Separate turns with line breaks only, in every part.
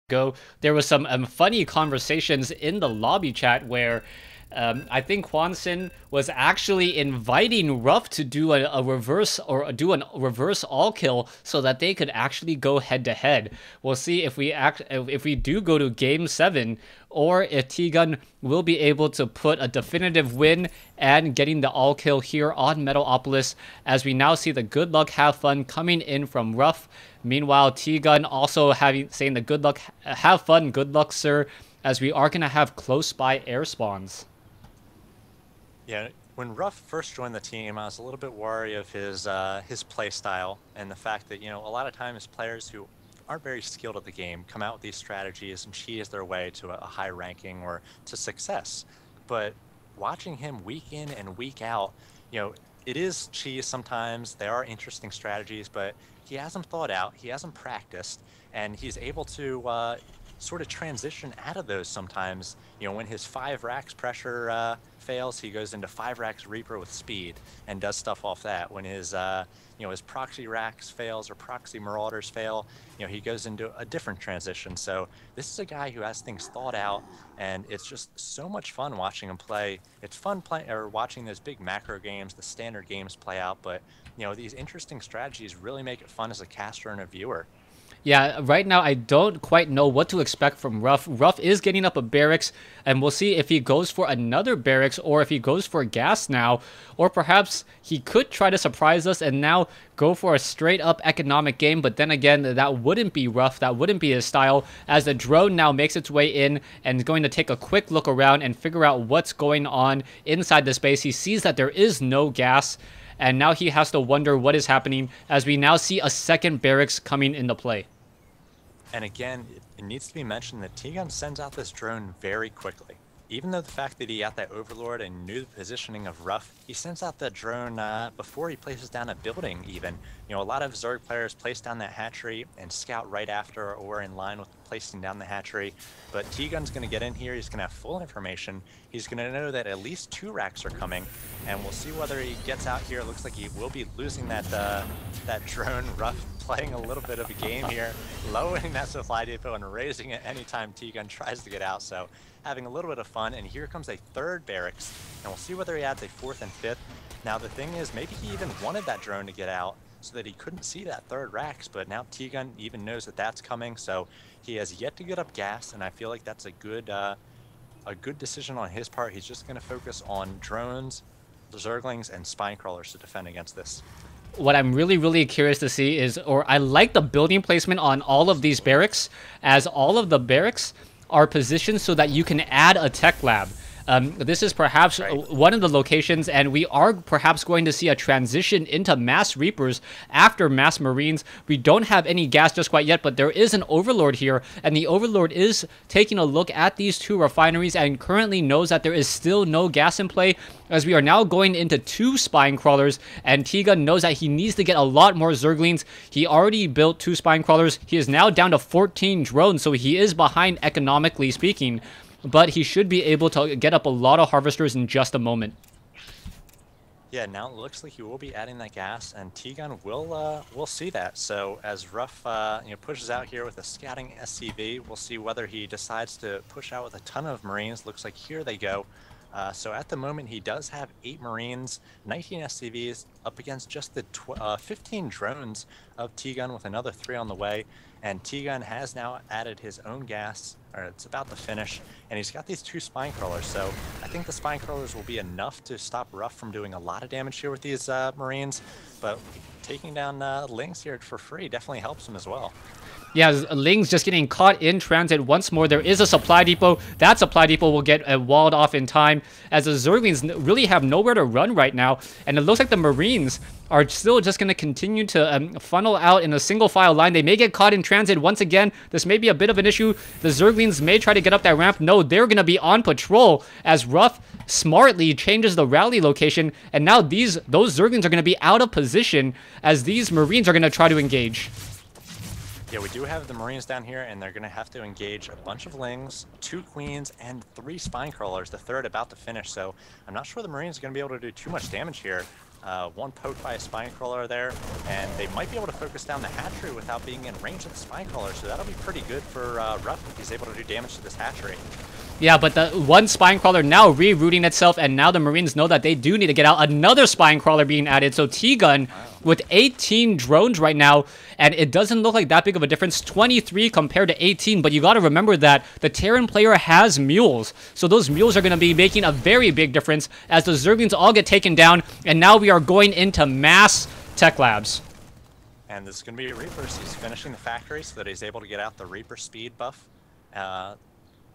ago, there was some funny conversations in the lobby chat where I think Hwan-Sin was actually inviting Ruff to do a reverse or do a reverse all kill so that they could actually go head to head. We'll see if we do go to game 7 or if T-Gun will be able to put a definitive win and getting the all kill here on Metalopolis, as we now see the good luck have fun coming in from Ruff. Meanwhile, T-Gun also saying the good luck have fun, good luck sir, as we are going to have close by air spawns.
Yeah, when Ruff first joined the team, I was a little bit wary of his play style and the fact that, a lot of times players who aren't very skilled at the game come out with these strategies and cheese their way to a high ranking or to success. But watching him week in and week out, it is cheese sometimes. There are interesting strategies, but he has them thought out, he has them practiced, and he's able to sort of transition out of those sometimes. When his 5 racks pressure fails, he goes into 5 racks Reaper with speed and does stuff off that. When his his proxy racks fails or proxy marauders fail, he goes into a different transition. So this is a guy who has things thought out, and it's just so much fun watching him play. It's fun watching those big macro games, the standard games play out, but these interesting strategies really make it fun as a caster and a viewer.
Yeah, right now I don't quite know what to expect from Ruff. Ruff is getting up a barracks, and we'll see if he goes for another barracks or if he goes for gas now, or perhaps he could try to surprise us and now go for a straight up economic game. But then again, that wouldn't be Ruff, that wouldn't be his style, as the drone now makes its way in and is going to take a quick look around and figure out what's going on inside the space. He sees that there is no gas, and now he has to wonder what is happening, as we now see a second barracks coming into play.
And again, it needs to be mentioned that T-Gun sends out this drone very quickly. Even though the fact that he got that Overlord and knew the positioning of Ruff, he sends out the drone before he places down a building even. A lot of Zerg players place down that hatchery and scout right after or in line with placing down the hatchery. But T-Gun's going to get in here, he's going to have full information. He's going to know that at least 2 racks are coming, and we'll see whether he gets out here. It looks like he will be losing that drone. Ruff playing a little bit of a game here, lowering that supply depot and raising it anytime T-Gun tries to get out. So having a little bit of fun, and here comes a 3rd barracks, and we'll see whether he adds a 4th and 5th. Now the thing is, maybe he even wanted that drone to get out so that he couldn't see that 3rd racks, but now T-Gun even knows that that's coming, so he has yet to get up gas, and I feel like that's a good decision on his part. He's just going to focus on drones, Zerglings, and spine crawlers to defend against this.
What I'm really curious to see is, or I like the building placement on all of these barracks, as all of the barracks are positioned so that you can add a tech lab. This is perhaps one of the locations, and we are perhaps going to see a transition into mass Reapers after mass Marines. We don't have any gas just quite yet, but there is an Overlord here, and the Overlord is taking a look at these 2 refineries and currently knows that there is still no gas in play, as we are now going into 2 spine crawlers, and T-Gun knows that he needs to get a lot more Zerglings. He already built 2 spine crawlers. He is now down to 14 drones, so he is behind economically speaking, but he should be able to get up a lot of harvesters in just a moment.
Yeah, now it looks like he will be adding that gas, and T-Gun will see that. So as Ruff pushes out here with a scouting SCV, we'll see whether he decides to push out with a ton of Marines. Looks like here they go. So at the moment, he does have 8 Marines, 19 SCVs, up against just the 15 drones of T-Gun with another 3 on the way. And T-Gun has now added his own gas, or it's about to finish, and he's got these 2 spine crawlers. So I think the spine crawlers will be enough to stop Ruff from doing a lot of damage here with these Marines. But taking down Lings here for free definitely helps him as well.
Yeah, Ling's just getting caught in transit once more. There is a supply depot. That supply depot will get walled off in time, as the Zerglings really have nowhere to run right now. And it looks like the Marines are still just going to continue to funnel out in a single file line. They may get caught in transit once again. This may be a bit of an issue. The Zerglings may try to get up that ramp. No, they're going to be on patrol, as Ruff smartly changes the rally location. And now those Zerglings are going to be out of position, as these Marines are going to try to engage.
Yeah, we do have the Marines down here, and they're going to have to engage a bunch of Lings, 2 Queens, and 3 Spine Crawlers, the 3rd about to finish. So I'm not sure the Marines are going to be able to do too much damage here. One poke by a spine crawler there, and they might be able to focus down the hatchery without being in range of the spine crawler, so that'll be pretty good for Ruff if he's able to do damage to this hatchery.
Yeah, but the one spine crawler now rerouting itself, and now the Marines know that they do need to get out. Another spine crawler being added, so T-Gun with 18 drones right now, and it doesn't look like that big of a difference, 23 compared to 18, but you got to remember that the Terran player has mules, so those mules are going to be making a very big difference as the Zerglings all get taken down, and now we are going into mass tech labs.
And this is going to be Reapers. He's finishing the factory so that he's able to get out the Reaper speed buff.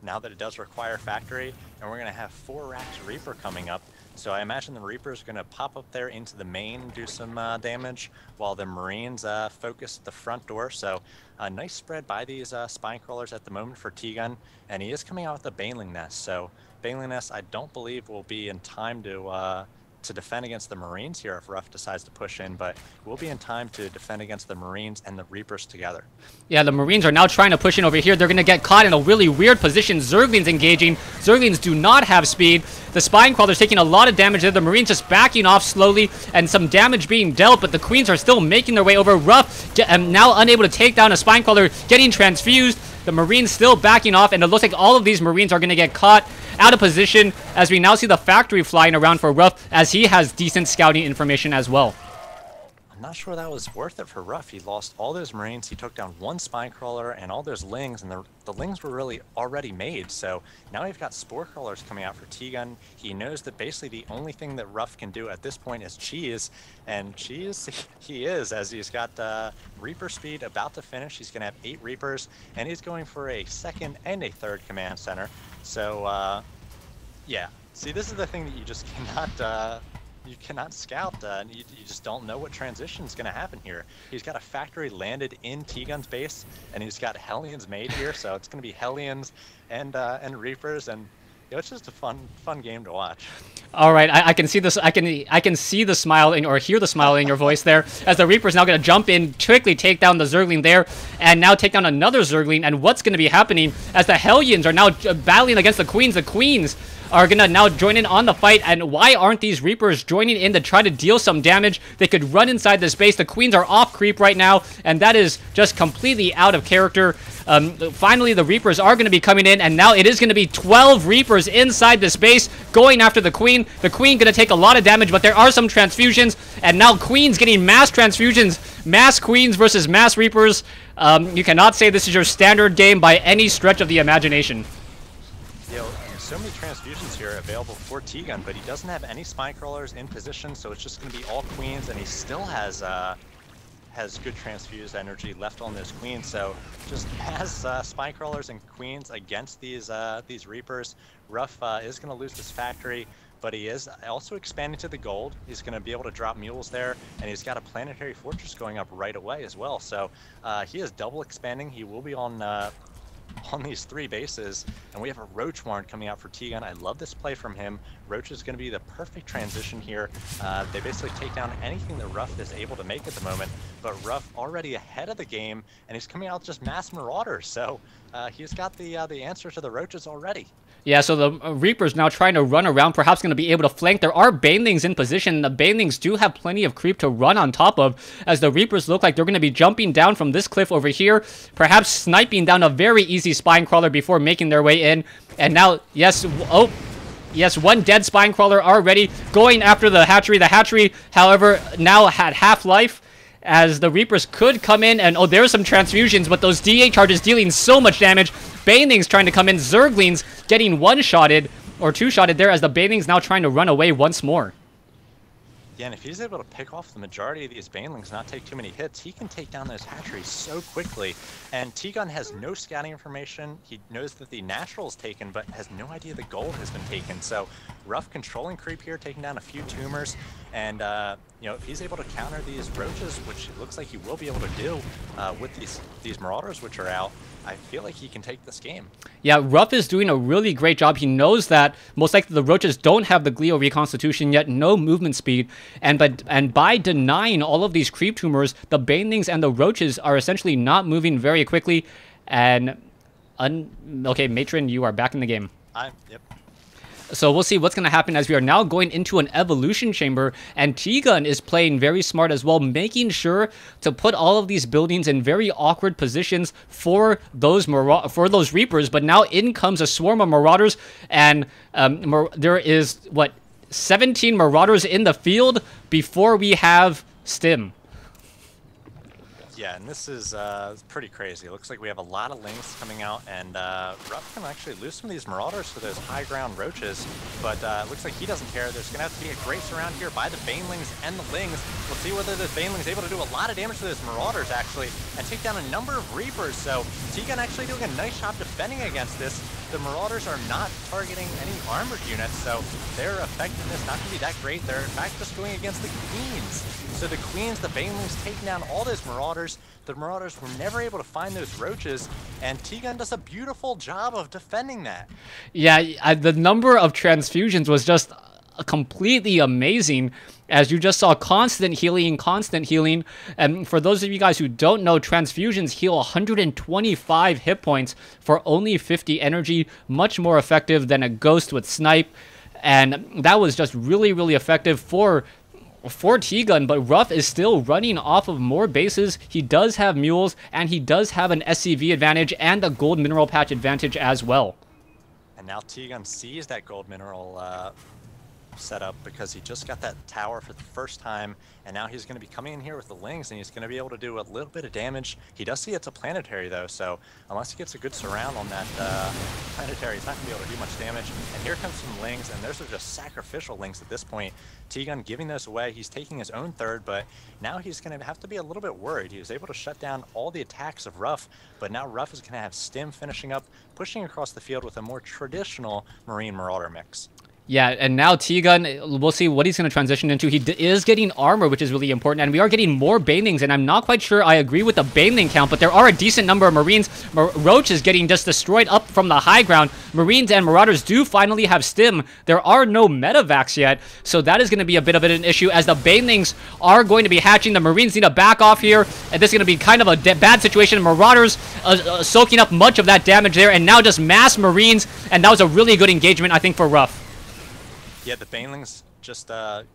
Now that it does require factory, and we're going to have 4 racks Reaper coming up. So I imagine the Reapers are going to pop up there into the main, do some damage, while the Marines focus the front door. So a nice spread by these spine crawlers at the moment for T-Gun, and he is coming out with a Baneling Nest. So Baneling Nest I don't believe will be in time to defend against the Marines here if Ruff decides to push in, but we'll be in time to defend against the Marines and the Reapers together.
Yeah, the Marines are now trying to push in over here. They're going to get caught in a really weird position. Zerglings engaging. Zerglings do not have speed. The spine crawler's taking a lot of damage there. The Marines just backing off slowly, and some damage being dealt, but the Queens are still making their way over. Ruff now unable to take down a spine crawler, getting transfused. The Marines still backing off, and it looks like all of these Marines are going to get caught out of position as we now see the factory flying around for Ruff as he has decent scouting information as well.
I'm not sure that was worth it for Ruff. He lost all those Marines, he took down 1 spine crawler and all those Lings, and the Lings were really already made, so now we've got spore crawlers coming out for T-Gun. He knows that basically the only thing that Ruff can do at this point is cheese, and cheese he is, as he's got Reaper speed about to finish. He's going to have 8 Reapers, and he's going for a 2nd and a 3rd command center. So yeah, see, this is the thing that you just cannot scout, and you just don't know what transition is going to happen here. He's got a factory landed in T-Gun's base, and he's got Hellions made here, so it's going to be Hellions and Reapers, and you know, it's just a fun game to watch.
All right, I can see this. I can see the smile or hear the smile in your voice there, as the Reaper's now going to jump in, quickly take down the Zergling there, and now take down another Zergling. And what's going to be happening as the Hellions are now battling against the Queens? The Queens are going to now join in on the fight, and why aren't these Reapers joining in to try to deal some damage? They could run inside this base. The Queens are off creep right now, and that is just completely out of character. Finally, the Reapers are going to be coming in, and now it is going to be 12 Reapers inside this base going after the Queen. The Queen going to take a lot of damage, but there are some transfusions, and now Queen's getting mass transfusions. Mass Queens versus mass Reapers. You cannot say this is your standard game by any stretch of the imagination.
So many transfusions here available for T-Gun, but he doesn't have any spine crawlers in position, so it's just going to be all Queens, and he still has good transfused energy left on those Queens. So just as spine crawlers and Queens against these Reapers, Ruff is going to lose this factory, but he is also expanding to the gold. He's going to be able to drop mules there, and he's got a planetary fortress going up right away as well. So he is double expanding. He will be on these 3 bases, and we have a Roach Warrant coming out for T-Gun. I love this play from him. Roach is going to be the perfect transition here. They basically take down anything that Ruff is able to make at the moment, but Ruff already ahead of the game, and he's coming out with just mass Marauders, so he's got the answer to the Roaches already.
Yeah, so the Reaper's now trying to run around, perhaps going to be able to flank. There are Banelings in position. The Banelings do have plenty of creep to run on top of, as the Reapers look like they're going to be jumping down from this cliff over here, perhaps sniping down a very easy spine crawler before making their way in. And now, yes, yes, 1 dead spine crawler already going after the hatchery. The hatchery, however, now had half-life, as the Reapers could come in, and there's some transfusions, but those DA charges dealing so much damage. Banelings trying to come in. Zerglings getting 1-shotted or 2-shotted there, as the Banelings now trying to run away once more.
Yeah, and if he's able to pick off the majority of these Banelings, not take too many hits, he can take down those hatcheries so quickly. And T-Gun has no scouting information. He knows that the natural is taken, but has no idea the gold has been taken. So Ruff controlling creep here, taking down a few tumors. And, you know, if he's able to counter these Roaches, which it looks like he will be able to do with these Marauders which are out, I feel like he can take this game.
Yeah, Ruff is doing a really great job. He knows that most likely the Roaches don't have the Glio reconstitution yet, no movement speed, and by denying all of these creep tumors, the Banelings and the Roaches are essentially not moving very quickly. And okay, Matron, you are back in the game.
Yep.
So we'll see what's going to happen as we are now going into an evolution chamber, and T-Gun is playing very smart as well, making sure to put all of these buildings in very awkward positions for those Reapers. But now in comes a swarm of Marauders, and there is, 17 Marauders in the field before we have Stim.
Yeah, and this is pretty crazy. It looks like we have a lot of lings coming out, and Ruff can actually lose some of these Marauders for those high ground roaches, but it looks like he doesn't care. There's going to have to be a grace around here by the Banelings and the Lings. We'll see whether the Banelings able to do a lot of damage to those Marauders, actually, and take down a number of Reapers. So T-Gun actually doing a nice job defending against this. The Marauders are not targeting any armored units, so their effectiveness not going to be that great. They're in fact just going against the Queens. So the Queens, the Banelings taking down all those Marauders. The Marauders were never able to find those roaches, and T-Gun does a beautiful job of defending that.
Yeah, the number of transfusions was just completely amazing, as you just saw constant healing. And for those of you guys who don't know, transfusions heal 125 hit points for only 50 energy, much more effective than a ghost with snipe. And that was just really, really effective for T-Gun, but Ruff is still running off of more bases. He does have mules, and he does have an SCV advantage and a gold mineral patch advantage as well.
And now T-Gun sees that gold mineral setup because he just got that tower for the first time, and now he's going to be coming in here with the Lings, and he's going to be able to do a little bit of damage. He does see it's a planetary though, so unless he gets a good surround on that planetary, he's not going to be able to do much damage. And here comes some Lings, and those are just sacrificial Lings at this point. T-Gun giving those away. He's taking his own third, but now he's going to have to be a little bit worried. He was able to shut down all the attacks of Ruff, but now Ruff is going to have Stim finishing up, pushing across the field with a more traditional Marine Marauder mix.
Yeah, and now T-Gun, we'll see what he's going to transition into. He is getting armor, which is really important, and we are getting more Banelings, and I'm not quite sure I agree with the Baneling count, but there are a decent number of Marines. Roach is getting just destroyed up from the high ground. Marines and Marauders do finally have Stim. There are no Medivacs yet, so that is going to be a bit of an issue, as the Banelings are going to be hatching. The Marines need to back off here, and this is going to be kind of a bad situation. Marauders soaking up much of that damage there, and now just mass Marines, and that was a really good engagement, I think, for Ruff.
Yeah, the Banelings just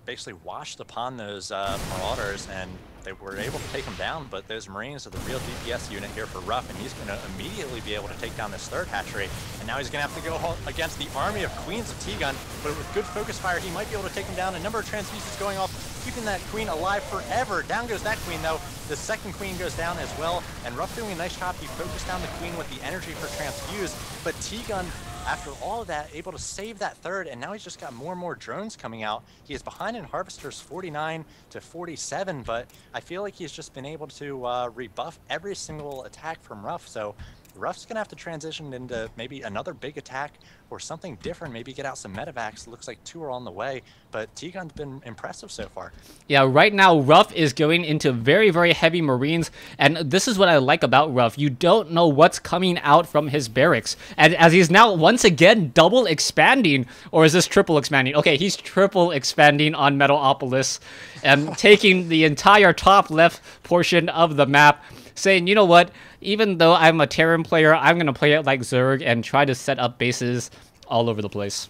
basically washed upon those Marauders, and they were able to take them down, but those Marines are the real DPS unit here for Ruff, and he's going to immediately be able to take down this third hatchery, and now he's going to have to go against the army of Queens of T-Gun, but with good focus fire, he might be able to take him down. A number of transfuses going off, keeping that Queen alive forever. Down goes that Queen, though. The second Queen goes down as well, and Ruff doing a nice job. He focused down the Queen with the energy for transfuse, but T-Gun, after all of that, able to save that third, and now he's just got more and more drones coming out. He is behind in Harvesters 49 to 47, but I feel like he's just been able to rebuff every single attack from Ruff, so Ruff's going to have to transition into maybe another big attack or something different, maybe get out some Medivacs. Looks like 2 are on the way, but T-Gun's been impressive so far. Yeah,
right now Ruff is going into very, very heavy Marines, and this is what I like about Ruff. You don't know what's coming out from his barracks, and as he's now once again double expanding, or is this triple expanding? Okay, he's triple expanding on Metalopolis, and taking the entire top left portion of the map, saying, you know what, even though I'm a Terran player, I'm going to play it like Zerg and try to set up bases all over the place.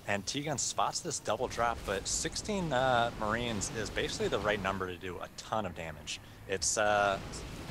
And T-Gun spots this double drop, but 16 Marines is basically the right number to do a ton of damage. It's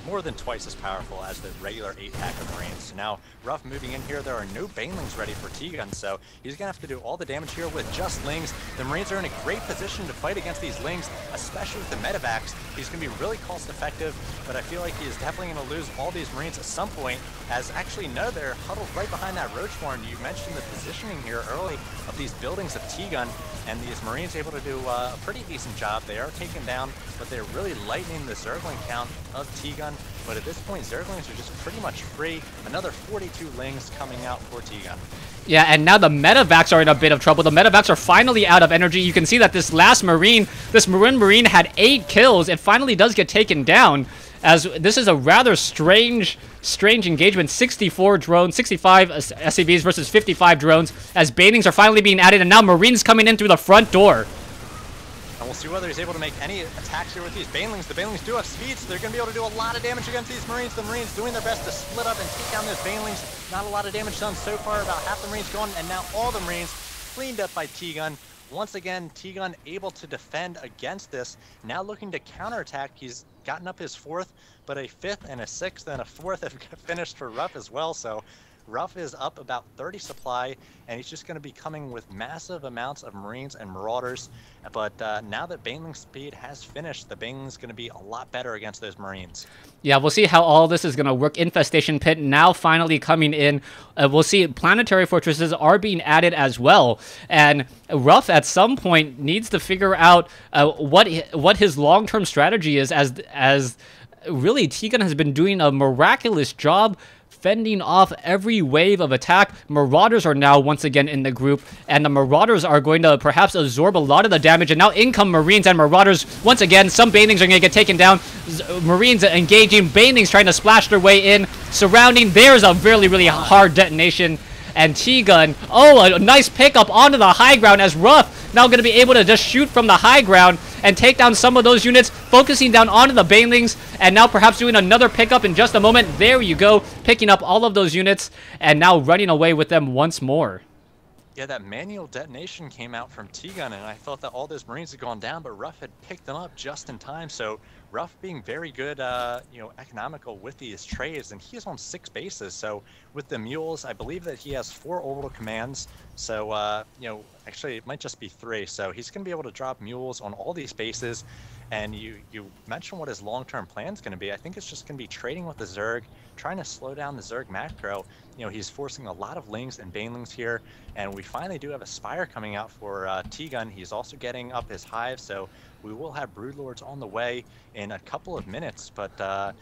more than twice as powerful as the regular 8-pack of Marines. So now, Ruff moving in here, there are no Banelings ready for T-Gun, so he's going to have to do all the damage here with just Lings. The Marines are in a great position to fight against these Lings, especially with the Medivacs. He's going to be really cost effective, but I feel like he is definitely going to lose all these Marines at some point, as actually no, they're huddled right behind that Roach Horn. You mentioned the positioning here early of these buildings of T-Gun, and these Marines able to do a pretty decent job. They are taken down, but they're really lightening the Zergling count of T-Gun. But at this point, Zerglings are just pretty much free. Another 42 Lings coming out for T-Gun.
Yeah, and now the Medivacs are in a bit of trouble. The Medivacs are finally out of energy. You can see that this last Marine, this Marine had 8 kills. It finally does get taken down, as this is a rather strange engagement. 64 drones, 65 SCVs versus 55 drones, as Banelings are finally being added, and now Marines coming in through the front door.
And we'll see whether he's able to make any attacks here with these Banelings. The Banelings do have speed, so they're going to be able to do a lot of damage against these Marines. The Marines doing their best to split up and take down those Banelings. Not a lot of damage done so far. About half the Marines gone, and now all the Marines cleaned up by T-Gun. Once again, T-Gun able to defend against this. Now looking to counterattack. He's gotten up his 4th, but a 5th and a 6th and a 4th have finished for Ruff as well. So Ruff is up about 30 supply, and he's just going to be coming with massive amounts of Marines and Marauders. But now that Baneling's speed has finished, the Baneling's going to be a lot better against those Marines.
Yeah, we'll see how all this is going to work. Infestation Pit now finally coming in. We'll see planetary fortresses are being added as well. And Ruff at some point needs to figure out what his long-term strategy is, as really T-Gun has been doing a miraculous job fending off every wave of attack. Marauders are now once again in the group, and the Marauders are going to perhaps absorb a lot of the damage, and now in come Marines and Marauders. Once again, some Banelings are going to get taken down. Marines engaging, Banelings trying to splash their way in, surrounding. There's a really, really hard detonation, and T-Gun, a nice pickup onto the high ground as Ruff now going to be able to just shoot from the high ground and take down some of those units, focusing down onto the Banelings, and now perhaps doing another pickup in just a moment. There you go, picking up all of those units, and now running away with them once more.
Yeah, that manual detonation came out from T-Gun, and I thought that all those Marines had gone down, but Ruff had picked them up just in time. So Ruff being very good, economical with these trades, and he is on 6 bases. So with the mules, I believe that he has 4 orbital commands. So, actually it might just be 3. So he's going to be able to drop mules on all these bases. And you mentioned what his long-term plan is going to be. I think it's just going to be trading with the Zerg, trying to slow down the Zerg macro. He's forcing a lot of Lings and Banelings here, and we finally do have a Spire coming out for T-Gun. He's also getting up his hive, so we will have Broodlords on the way in a couple of minutes. But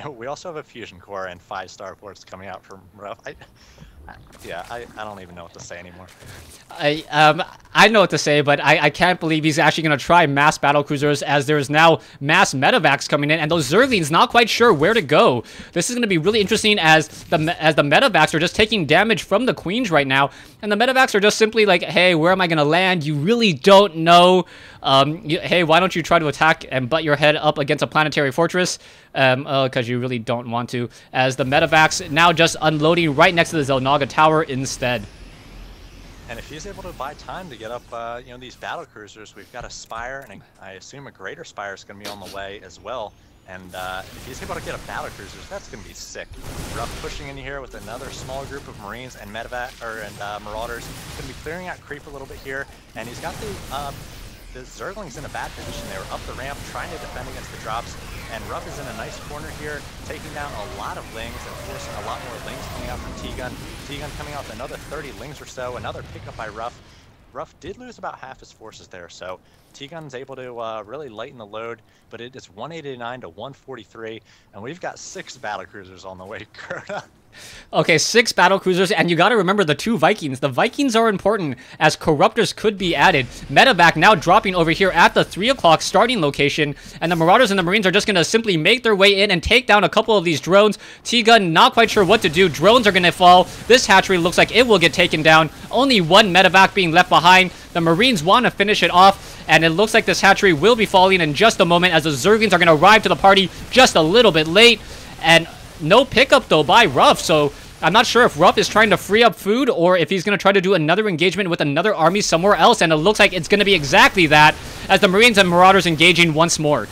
we also have a Fusion Core and 5 Starports coming out from Ruff. I don't even know what to say anymore.
I know what to say, but I can't believe he's actually going to try mass battlecruisers, as there's now mass medevacs coming in, and those Zerglings not quite sure where to go. This is going to be really interesting, as the medevacs are just taking damage from the Queens right now, and the medevacs are just simply like, hey, where am I going to land? You really don't know. Hey, why don't you try to attack and butt your head up against a planetary fortress? Because you really don't want to, as the medevacs now just unloading right next to the Zelnaga Tower instead.
And if he's able to buy time to get up, these battle cruisers, we've got a Spire, and I assume a Greater Spire is going to be on the way as well. And if he's able to get a battle cruisers, that's going to be sick. Ruff pushing in here with another small group of Marines and Marauders. Going to be clearing out creep a little bit here, and he's got the Zerglings in a bad position. They were up the ramp trying to defend against the drops, and Ruff is in a nice corner here, taking down a lot of Lings and forcing a lot more Lings coming out from T-Gun. T-Gun coming out with another 30 Lings or so, another pickup by Ruff. Ruff did lose about half his forces there, so T-Gun's able to really lighten the load, but it is 189 to 143, and we've got 6 battlecruisers on the way, Kurta.
Okay, 6 battlecruisers, and you got to remember the 2 Vikings. The Vikings are important, as Corruptors could be added. Medevac now dropping over here at the 3 o'clock starting location, and the Marauders and the Marines are just going to simply make their way in and take down a couple of these drones. T-Gun not quite sure what to do. Drones are going to fall. This hatchery looks like it will get taken down. Only 1 Medevac being left behind. The Marines want to finish it off, and it looks like this hatchery will be falling in just a moment, as the Zerglings are going to arrive to the party just a little bit late. And no pickup, though, by Ruff, so I'm not sure if Ruff is trying to free up food or if he's going to try to do another engagement with another army somewhere else, and it looks like it's going to be exactly that, as the Marines and Marauders engaging once more.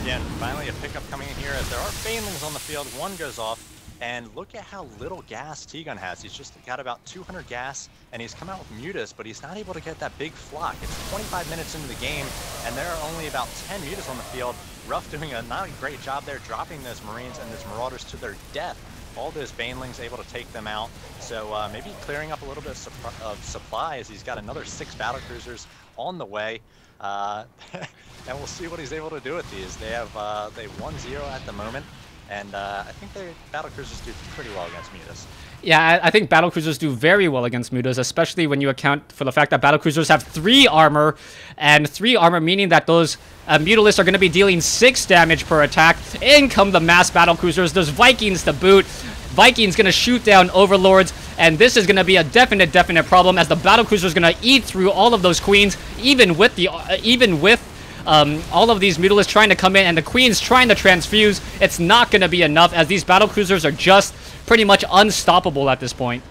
Yeah, finally a pickup coming in here, as there are Banelings on the field. 1 goes off, and look at how little gas T-Gun has. He's just got about 200 gas, and he's come out with Mutas, but he's not able to get that big flock. It's 25 minutes into the game, and there are only about 10 Mutas on the field. Ruff doing not a great job there, dropping those Marines and those Marauders to their death. All those Banelings able to take them out. So maybe clearing up a little bit of supply, as he's got another 6 battlecruisers on the way. And we'll see what he's able to do with these. They have 1-0 at the moment, and I think their battlecruisers do pretty well against Mutas.
Yeah, I think battlecruisers do very well against Mutas, especially when you account for the fact that battlecruisers have 3 armor, and 3 armor meaning that those Mutalisks are going to be dealing 6 damage per attack. In come the mass battlecruisers. There's Vikings to boot. Vikings going to shoot down Overlords, and this is going to be a definite problem, as the battlecruiser is going to eat through all of those Queens, even with all of these Mutalisks trying to come in and the Queens trying to transfuse. It's not going to be enough, as these battlecruisers are just pretty much unstoppable at this point.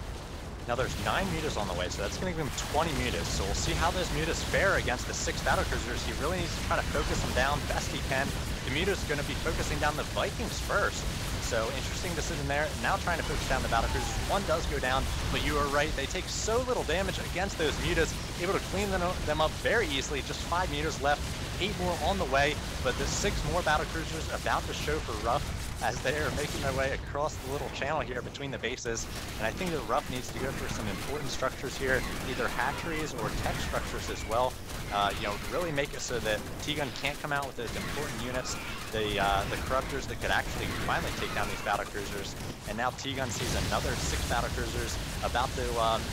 Now there's 9 mutas on the way, so that's going to give him 20 mutas. So we'll see how those mutas fare against the 6 battlecruisers. He really needs to try to focus them down best he can. The muta's going to be focusing down the Vikings first. So interesting decision there. Now trying to focus down the battlecruisers. One does go down, but you are right. They take so little damage against those mutas. Able to clean them up very easily. Just 5 mutas left. 8 more on the way, but the 6 more battlecruisers about to show for Ruff as they are making their way across the little channel here between the bases. And I think that Ruff needs to go for some important structures here, either hatcheries or tech structures as well. You know, really make it so that T-Gun can't come out with those important units, the corruptors that could actually finally take down these battlecruisers. And now T-Gun sees another 6 battlecruisers about to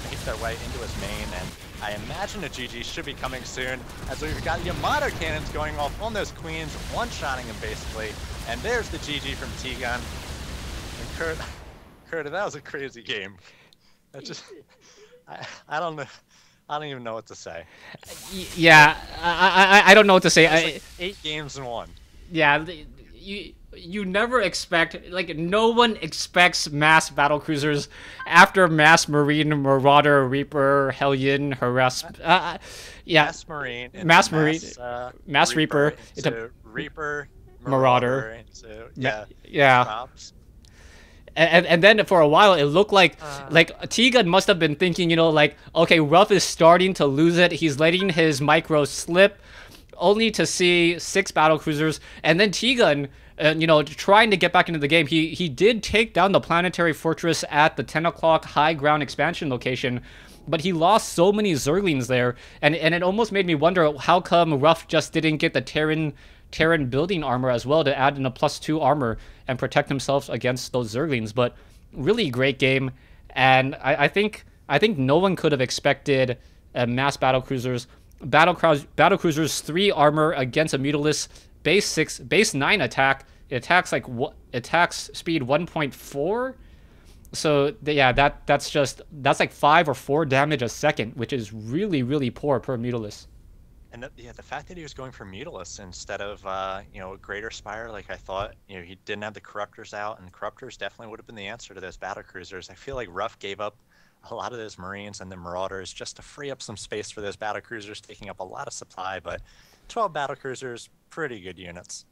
make their way into his main, and I imagine a GG should be coming soon, as we've got Yamato cannons going off on those queens, one-shotting them basically. And there's the GG from T-Gun. And Kurt, that was a crazy game. That just, I don't know. I don't even know what to say.
Yeah, I don't know what to say.
Like 8 games in 1.
Yeah, you never expect, like, no one expects mass battlecruisers after mass Marine, Marauder, Reaper, Hellion, Harass. Yeah,
Mass Marine,
mass Marine, mass Reaper,
into Reaper,
Marauder.
Into,
yeah.
Props.
And then for a while it looked like T-Gun must have been thinking, you know, like, okay, Ruff is starting to lose it. He's letting his micro slip, only to see 6 battlecruisers, and then T-Gun, you know, trying to get back into the game. He did take down the planetary fortress at the 10 o'clock high ground expansion location, but he lost so many Zerglings there, and it almost made me wonder how come Ruff just didn't get the Terran building armor as well to add in a +2 armor and protect himself against those Zerglings. But really great game, and I think no one could have expected mass battlecruisers 3 armor against a Mutalisk base 9 attack. It attacks attacks speed 1.4. So yeah, that's like 5 or 4 damage a second, which is really poor per Mutalisk.
And the fact that he was going for Mutalisk instead of you know, a Greater Spire, like I thought, you know, he didn't have the Corruptors out, and Corruptors definitely would have been the answer to those battlecruisers. I feel like Ruff gave up a lot of those Marines and the Marauders just to free up some space for those battlecruisers, taking up a lot of supply, but 12 battlecruisers, pretty good units.